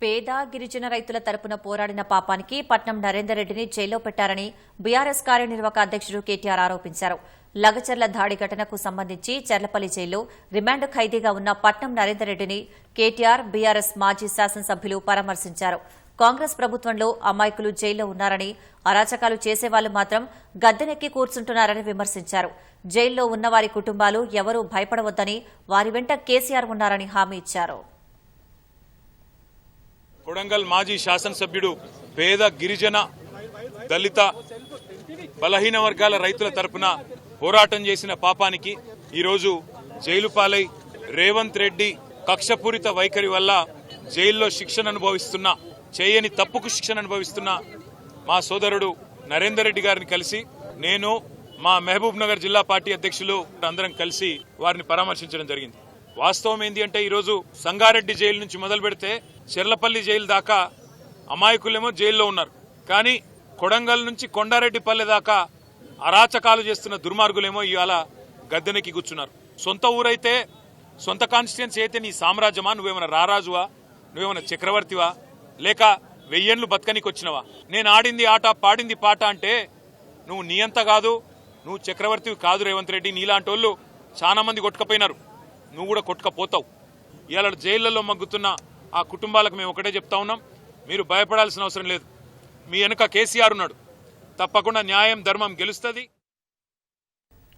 పేద గిరిజన రైతుల తరపున పోరాడిన పాపానికి పట్నం నరేందర్ రెడ్డిని జైల్లో పెట్టారని బీఆర్ఎస్ కార్యనిర్వాహక అధ్యక్షుడు కేటీఆర్ ఆరోపించారు. లగచర్ల దాడి ఘటనకు సంబంధించి చర్లపల్లి జైల్లో రిమాండ్ ఖైదీగా ఉన్న పట్నం నరేందర్ రెడ్డిని కేటీఆర్, బీఆర్ఎస్ మాజీ శాసనసభ్యులు పరామర్శించారు. కాంగ్రెస్ ప్రభుత్వంలో అమాయకులు జైల్లో ఉన్నారని, అరాచకాలు చేసేవాళ్లు మాత్రం గద్దెనెక్కి కూర్చుంటున్నారని విమర్శించారు. జైల్లో ఉన్నవారి కుటుంబాలు ఎవరూ భయపడవద్దని, వారి వెంట కేసీఆర్ ఉన్నారని హామీ ఇచ్చారు. కొడంగల్ మాజీ శాసనసభ్యుడు పేద గిరిజన దళిత బలహీన వర్గాల రైతుల తరపున పోరాటం చేసిన పాపానికి ఈరోజు జైలు పాలై రేవంత్ రెడ్డి కక్షపూరిత వైఖరి వల్ల జైల్లో శిక్షణ అనుభవిస్తున్న, చేయని తప్పుకు శిక్షణ అనుభవిస్తున్న మా సోదరుడు నరేందర్ రెడ్డి గారిని కలిసి నేను, మా మహబూబ్ నగర్ జిల్లా పార్టీ అధ్యక్షులు అందరం కలిసి వారిని పరామర్శించడం జరిగింది. వాస్తవం ఏంటి అంటే ఈరోజు సంగారెడ్డి జైలు నుంచి మొదలు పెడితే చెర్లపల్లి జైలు దాకా అమాయకులేమో జైల్లో ఉన్నారు. కానీ కొడంగల్ నుంచి కొండారెడ్డిపల్లె దాకా అరాచకాలు చేస్తున్న దుర్మార్గులేమో ఇవాళ గద్దెనెక్కి కూర్చున్నారు. సొంత ఊరైతే, సొంత కాన్స్టిట్యున్సీ అయితే నీ సామ్రాజ్యమా? నువ్వేమైనా రారాజువా? నువ్వేమైనా చక్రవర్తివా? లేక 1000 ఏళ్లు బతకనికి వచ్చినవా? నేను ఆడింది ఆట, పాడింది పాట అంటే నువ్వు నీ అంత కాదు, నువ్వు చక్రవర్తివి కాదు రేవంత్ రెడ్డి. నీలాంటి వాళ్ళు చాలా మంది కొట్టుకపోయినారు, నువ్వు కూడా కొట్టుకపోతావు. ఇవాళ జైళ్లలో మగ్గుతున్న ఆ కుటుంబాలకు మేము ఒకటే చెప్తా ఉన్నాం, మీరు భయపడాల్సిన అవసరం లేదు. మీ వెనుక కేసీఆర్ ఉన్నాడు. తప్పకుండా న్యాయం, ధర్మం గెలుస్తుంది.